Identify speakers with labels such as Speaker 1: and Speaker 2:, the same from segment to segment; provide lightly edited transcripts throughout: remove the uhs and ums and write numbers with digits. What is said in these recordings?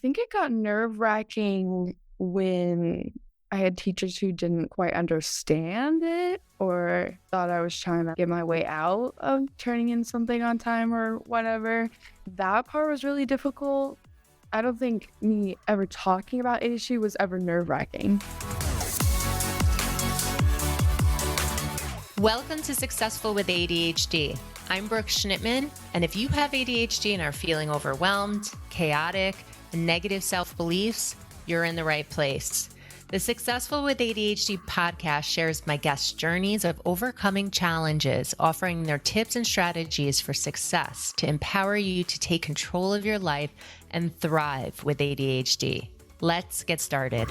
Speaker 1: think it got nerve-wracking when I had teachers who didn't quite understand it or thought I was trying to get my way out of turning in something on time or whatever. That part was really difficult. I don't think me ever talking about ADHD was ever nerve-wracking.
Speaker 2: Welcome to Successful with ADHD. I'm Brooke Schnittman, and if you have ADHD and are feeling overwhelmed, chaotic, and negative self-beliefs, you're in the right place. The Successful with ADHD podcast shares my guests' journeys of overcoming challenges, offering their tips and strategies for success to empower you to take control of your life and thrive with ADHD. Let's get started.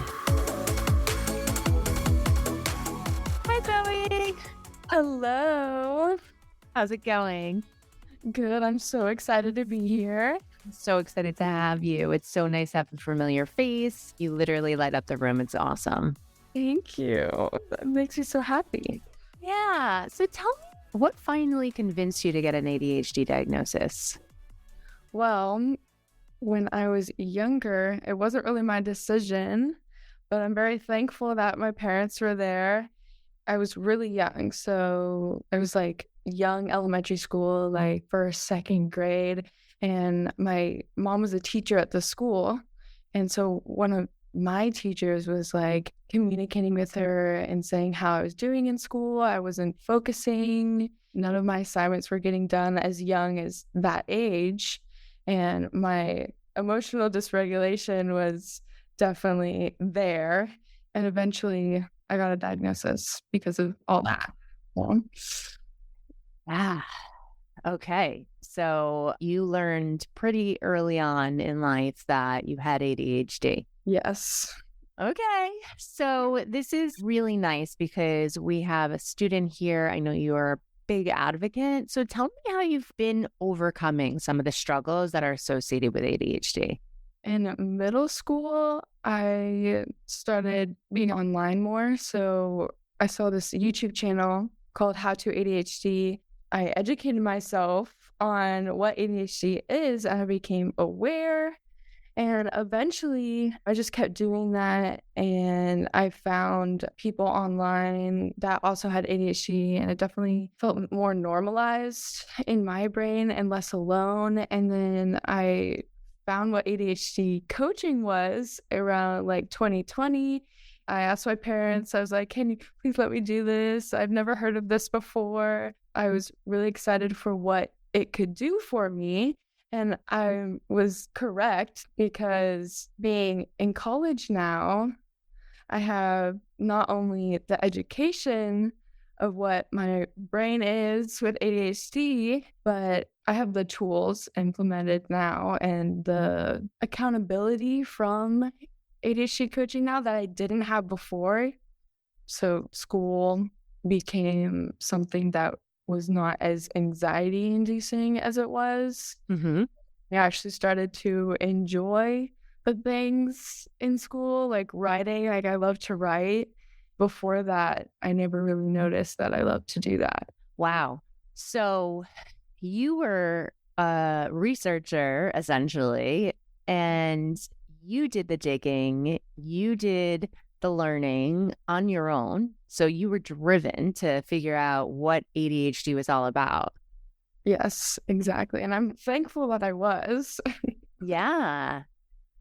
Speaker 2: Hi, Zoe.
Speaker 1: Hello.
Speaker 2: How's it going?
Speaker 1: Good. I'm so excited to be here.
Speaker 2: I'm so excited to have you. It's so nice to have a familiar face. You literally light up the room. It's awesome.
Speaker 1: Thank you. That makes me so happy.
Speaker 2: Yeah. So tell me, what finally convinced you to get an ADHD diagnosis?
Speaker 1: Well, when I was younger, it wasn't really my decision, but I'm very thankful that my parents were there. I was really young, so I was like young elementary school, like first, second grade, and my mom was a teacher at the school. And so one of my teachers was like communicating with her and saying how I was doing in school. I wasn't focusing. None of my assignments were getting done as young as that age. And my emotional dysregulation was definitely there. And eventually I got a diagnosis because of all that.
Speaker 2: Okay. So you learned pretty early on in life that you had ADHD.
Speaker 1: Yes.
Speaker 2: Okay. So this is really nice because we have a student here. I know you're a big advocate. So tell me how you've been overcoming some of the struggles that are associated with ADHD.
Speaker 1: In middle school, I started being online more. So I saw this YouTube channel called How to ADHD. I educated myself on what ADHD is and I became aware. And eventually I just kept doing that. And I found people online that also had ADHD, and it definitely felt more normalized in my brain and less alone. And then I found what ADHD coaching was around like 2020. I asked my parents, I was like, can you please let me do this? I've never heard of this before. I was really excited for what it could do for me. And I was correct, because being in college now, I have not only the education of what my brain is with ADHD, but I have the tools implemented now and the accountability from ADHD coaching now that I didn't have before. So school became something that was not as anxiety inducing as it was. I actually started to enjoy the things in school, like writing. Like I love to write. Before that, I never really noticed that I love to do that.
Speaker 2: Wow. So you were a researcher, essentially, and you did the digging, you did the learning on your own. So you were driven to figure out what ADHD was all about.
Speaker 1: Yes, exactly. And I'm thankful that I was.
Speaker 2: Yeah.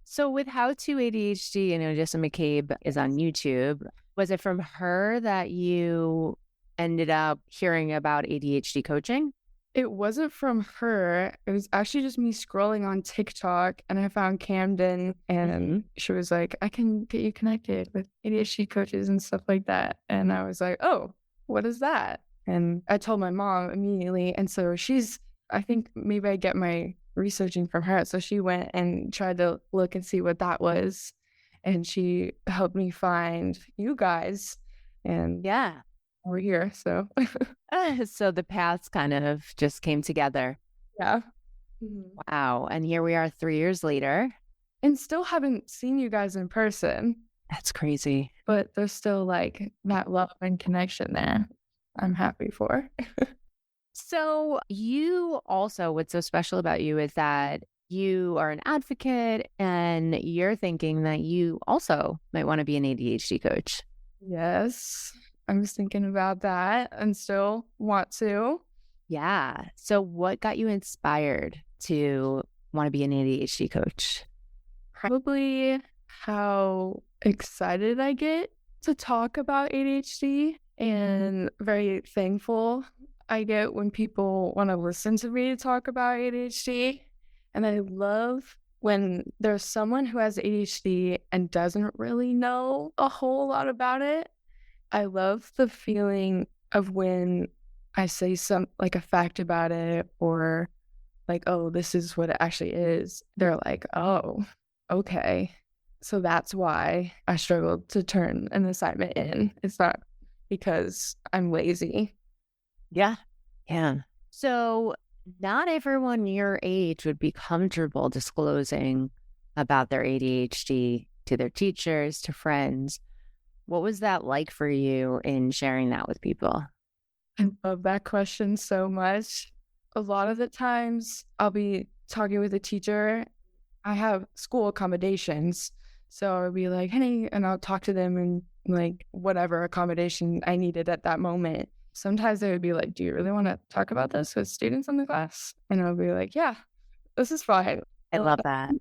Speaker 2: So with How to ADHD, Jessa McCabe is on YouTube. Was it from her that you ended up hearing about ADHD coaching?
Speaker 1: It wasn't from her. It was actually just me scrolling on TikTok, and I found Camden, and she was like, I can get you connected with ADHD coaches and stuff like that. And I was like, oh, what is that? And I told my mom immediately. And so I think maybe I get my researching from her. So she went and tried to look and see what that was. And she helped me find you guys. And
Speaker 2: yeah,
Speaker 1: we're here. So
Speaker 2: so the paths kind of just came together.
Speaker 1: Yeah.
Speaker 2: Wow. And here we are 3 years later.
Speaker 1: And still haven't seen you guys in person.
Speaker 2: That's crazy.
Speaker 1: But there's still like that love and connection there. I'm happy for.
Speaker 2: So you also, what's so special about you is that you are an advocate and you're thinking that you also might want to be an ADHD coach.
Speaker 1: Yes, I was thinking about that and still want to.
Speaker 2: Yeah. So what got you inspired to want to be an ADHD coach?
Speaker 1: Probably how excited I get to talk about ADHD and very thankful I get when people want to listen to me talk about ADHD. And I love when there's someone who has ADHD and doesn't really know a whole lot about it. I love the feeling of when I say some like a fact about it or like, oh, this is what it actually is. They're like, oh, okay. So that's why I struggled to turn an assignment in. It's not because I'm lazy.
Speaker 2: Yeah. Yeah. So not everyone your age would be comfortable disclosing about their ADHD to their teachers, to friends. What was that like for you in sharing that with people?
Speaker 1: I love that question so much. A lot of the times I'll be talking with a teacher. I have school accommodations. So I'll be like, hey, and I'll talk to them and like whatever accommodation I needed at that moment. Sometimes they would be like, do you really want to talk about this with students in the class? And I'll be like, yeah, this is fine.
Speaker 2: I love that.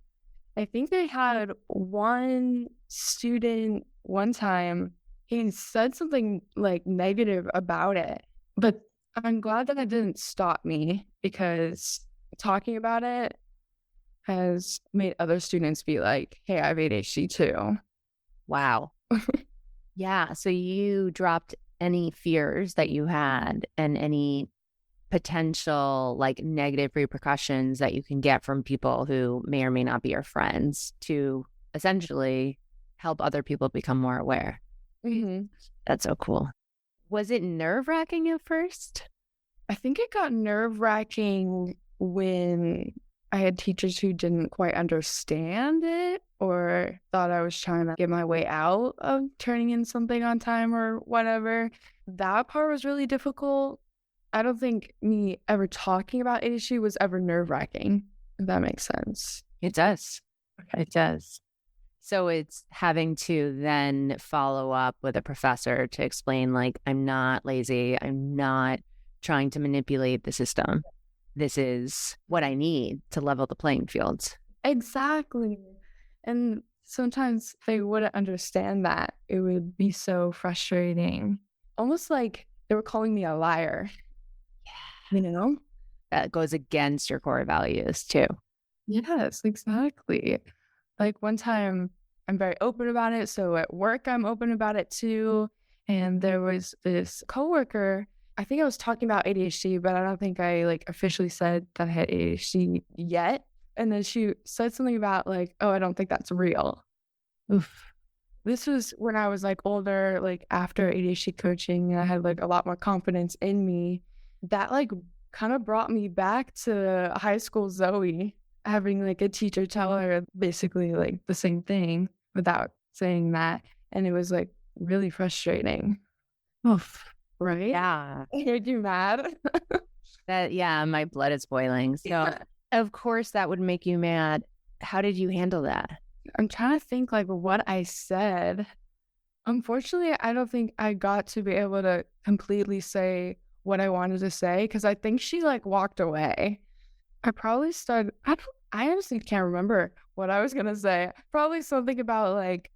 Speaker 1: I think they had one student one time, he said something like negative about it, but I'm glad that it didn't stop me because talking about it has made other students be like, hey, I have ADHD too.
Speaker 2: Wow. Yeah. So you dropped any fears that you had and any potential like negative repercussions that you can get from people who may or may not be your friends to essentially help other people become more aware.
Speaker 1: Mm-hmm.
Speaker 2: That's so cool. Was it nerve-wracking at first?
Speaker 1: I think it got nerve-wracking when I had teachers who didn't quite understand it or thought I was trying to get my way out of turning in something on time or whatever. That part was really difficult. I don't think me ever talking about ADHD was ever nerve-wracking, if that makes sense.
Speaker 2: It does. It does. So it's having to then follow up with a professor to explain, like, I'm not lazy. I'm not trying to manipulate the system. This is what I need to level the playing field.
Speaker 1: Exactly. And sometimes they wouldn't understand that. It would be so frustrating. Almost like they were calling me a liar. You know?
Speaker 2: That goes against your core values too.
Speaker 1: Yes, exactly. Like one time I'm very open about it. So at work, I'm open about it too. And there was this coworker, I think I was talking about ADHD, but I don't think I like officially said that I had ADHD yet. And then she said something about like, oh, I don't think that's real. Oof. This was when I was like older, like after ADHD coaching, and I had like a lot more confidence in me. That like kind of brought me back to high school Zoe, having like a teacher tell her basically like the same thing without saying that. And it was like really frustrating. Oof. Right?
Speaker 2: Yeah.
Speaker 1: It made you mad?
Speaker 2: Yeah, my blood is boiling. So of course that would make you mad. How did you handle that?
Speaker 1: I'm trying to think like what I said. Unfortunately, I don't think I got to be able to completely say what I wanted to say because I think she like walked away. I probably started, I honestly can't remember what I was going to say. Probably something about like,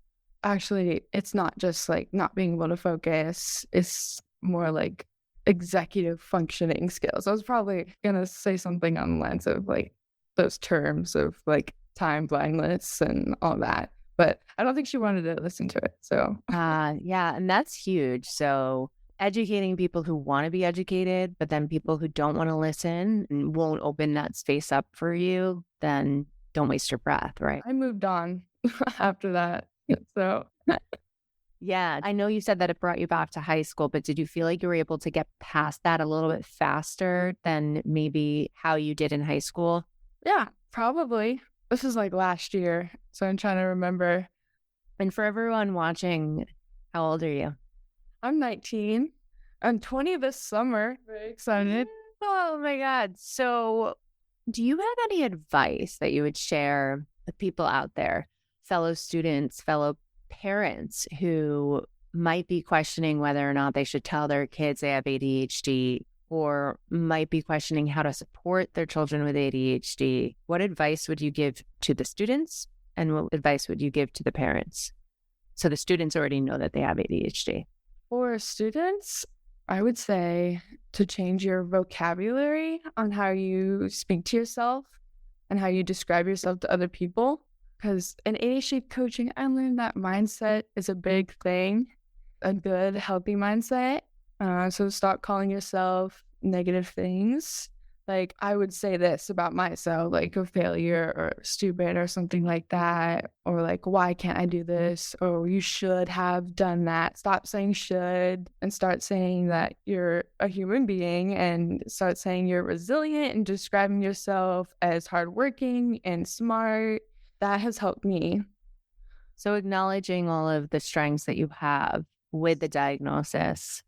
Speaker 1: actually, it's not just like not being able to focus. It's more like executive functioning skills. I was probably going to say something on the lines of like those terms of like time blindness and all that. But I don't think she wanted to listen to it. So,
Speaker 2: yeah, and that's huge. So educating people who want to be educated, but then people who don't want to listen and won't open that space up for you, then don't waste your breath, right?
Speaker 1: I moved on after that. So,
Speaker 2: yeah, I know you said that it brought you back to high school, but did you feel like you were able to get past that a little bit faster than maybe how you did in high school?
Speaker 1: yeah, probably. This is like last year. So I'm trying to remember.
Speaker 2: And for everyone watching, how old are you?
Speaker 1: I'm 19. I'm 20 this summer. Very excited.
Speaker 2: Oh my God. So
Speaker 3: Do you have any advice that you would share with people out there, fellow students, fellow parents who might be questioning whether or not they should tell their kids they have ADHD or might be questioning how to support their children with ADHD? What advice would you give to the students and what advice would you give to the parents? So the students already know that they have ADHD.
Speaker 1: For students, I would say to change your vocabulary on how you speak to yourself and how you describe yourself to other people. Because in ADHD coaching, I learned that mindset is a big thing, a good, healthy mindset. So stop calling yourself negative things. Like, I would say this about myself, like a failure or stupid or something like that. Or like, why can't I do this? Or you should have done that. Stop saying should and start saying that you're a human being and start saying you're resilient and describing yourself as hardworking and smart. That has helped me.
Speaker 3: So acknowledging all of the strengths that you have with the diagnosis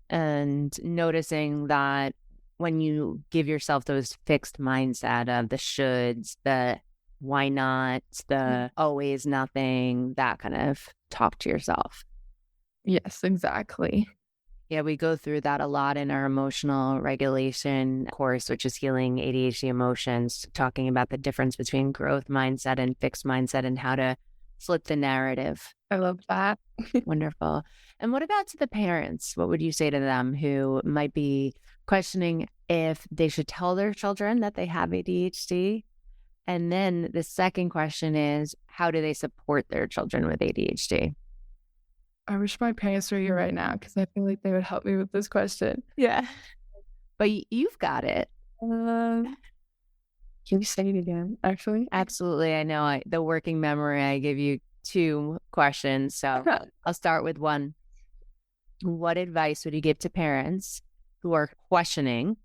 Speaker 3: and noticing that when you give yourself those fixed mindset of the shoulds, the why not, the always nothing, that kind of talk to yourself.
Speaker 1: Yes, exactly.
Speaker 3: Yeah, we go through that a lot in our emotional regulation course, which is healing ADHD emotions, talking about the difference between growth mindset and fixed mindset and how to flip the narrative.
Speaker 1: I love that.
Speaker 3: Wonderful. And what about to the parents? What would you say to them who might be questioning if they should tell their children that they have ADHD? And then the second question is, how do they support their children with ADHD?
Speaker 1: I wish my parents were here right now because I feel like they would help me with this question.
Speaker 3: Yeah. But you've got it.
Speaker 1: Can you say it again, actually?
Speaker 3: Absolutely. I know the working memory, I give you 2 questions. So I'll start with one. What advice would you give to parents who are questioning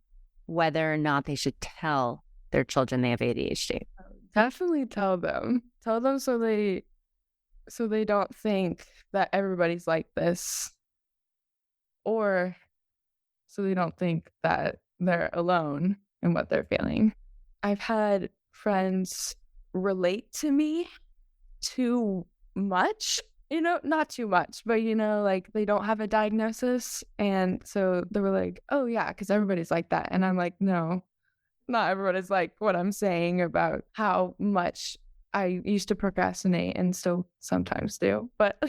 Speaker 3: whether or not they should tell their children they have ADHD?
Speaker 1: Definitely tell them. Tell them so they don't think that everybody's like this, or so they don't think that they're alone in what they're feeling. I've had friends relate to me too much, not too much, but like they don't have a diagnosis. And so they were like, oh yeah, because everybody's like that. And I'm like, no, not everybody's like what I'm saying about how much I used to procrastinate and still sometimes do, but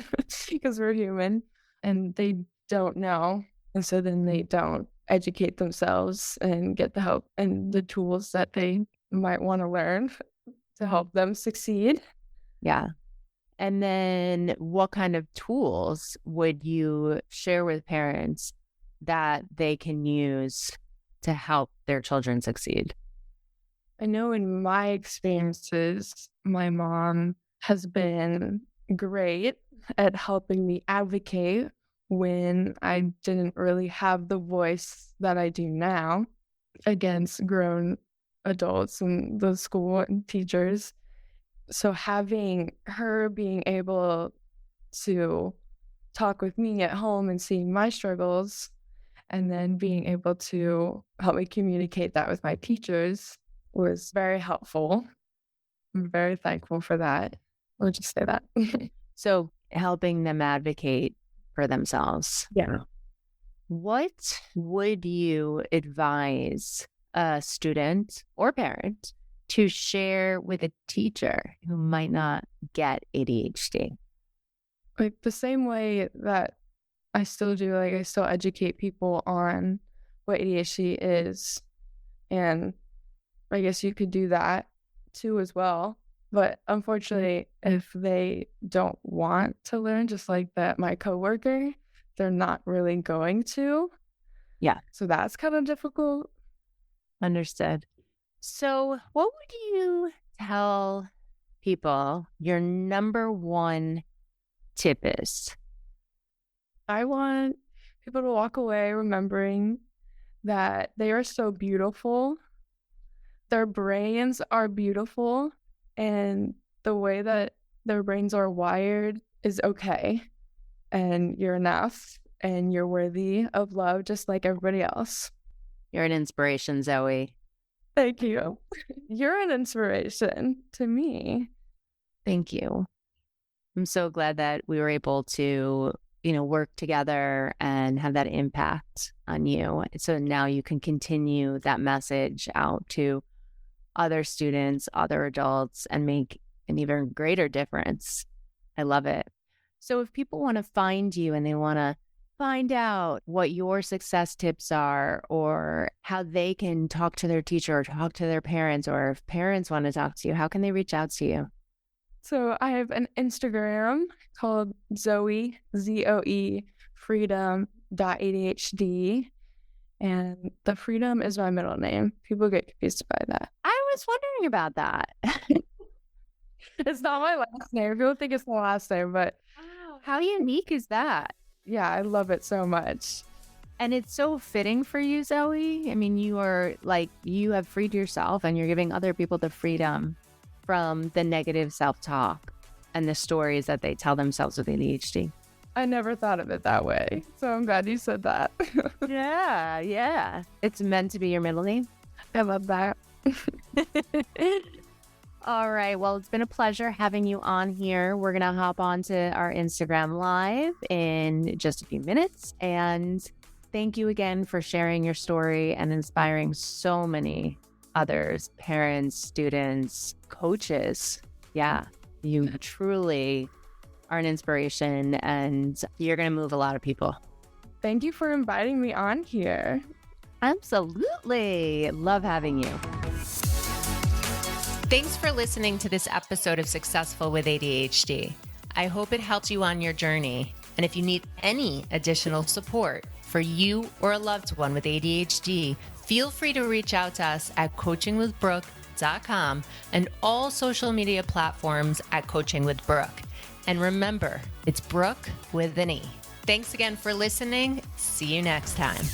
Speaker 1: because we're human and they don't know. And so then they don't educate themselves and get the help and the tools that they might want to learn to help them succeed.
Speaker 3: Yeah. And then what kind of tools would you share with parents that they can use to help their children succeed?
Speaker 1: I know in my experiences, my mom has been great at helping me advocate when I didn't really have the voice that I do now against grown adults and the school and teachers. So having her being able to talk with me at home and seeing my struggles and then being able to help me communicate that with my teachers was very helpful. I'm very thankful for that. I'll just say that.
Speaker 3: So helping them advocate for themselves.
Speaker 1: Yeah.
Speaker 3: What would you advise a student or parent to share with a teacher who might not get ADHD?
Speaker 1: Like the same way that I still do, like I still educate people on what ADHD is. And I guess you could do that too as well. But unfortunately, if they don't want to learn, just like that, my coworker, they're not really going to.
Speaker 3: Yeah.
Speaker 1: So that's kind of difficult.
Speaker 3: Understood. So what would you tell people your number one tip is?
Speaker 1: I want people to walk away remembering that they are so beautiful. Their brains are beautiful, and the way that their brains are wired is okay. And you're enough, and you're worthy of love just like everybody else.
Speaker 3: You're an inspiration, Zoe.
Speaker 1: Thank you. You're an inspiration to me.
Speaker 3: Thank you. I'm so glad that we were able to, work together and have that impact on you. So now you can continue that message out to other students, other adults, and make an even greater difference. I love it. So if people want to find you and they want to find out what your success tips are, or how they can talk to their teacher or talk to their parents, or if parents want to talk to you, how can they reach out to you?
Speaker 1: So I have an Instagram called Zoe, Zoe, freedom.adhd. And the freedom is my middle name. People get confused by that.
Speaker 3: I was wondering about that.
Speaker 1: It's not my last name. People think it's my last name, but
Speaker 3: Wow, how unique is that?
Speaker 1: yeah, I love it so much.
Speaker 3: And it's so fitting for you, Zoe. I mean, you have freed yourself and you're giving other people the freedom from the negative self-talk and the stories that they tell themselves with ADHD.
Speaker 1: I never thought of it that way. So I'm glad you said that.
Speaker 3: Yeah. It's meant to be your middle name.
Speaker 1: I love that.
Speaker 3: All right. Well, it's been a pleasure having you on here. We're going to hop on to our Instagram Live in just a few minutes. And thank you again for sharing your story and inspiring so many others, parents, students, coaches. Yeah, you truly are an inspiration and you're going to move a lot of people.
Speaker 1: Thank you for inviting me on here.
Speaker 3: Absolutely. Love having you.
Speaker 2: Thanks for listening to this episode of Successful with ADHD. I hope it helped you on your journey. And if you need any additional support for you or a loved one with ADHD, feel free to reach out to us at coachingwithbrooke.com and all social media platforms at Coaching with Brooke. And remember, it's Brooke with an E. Thanks again for listening. See you next time.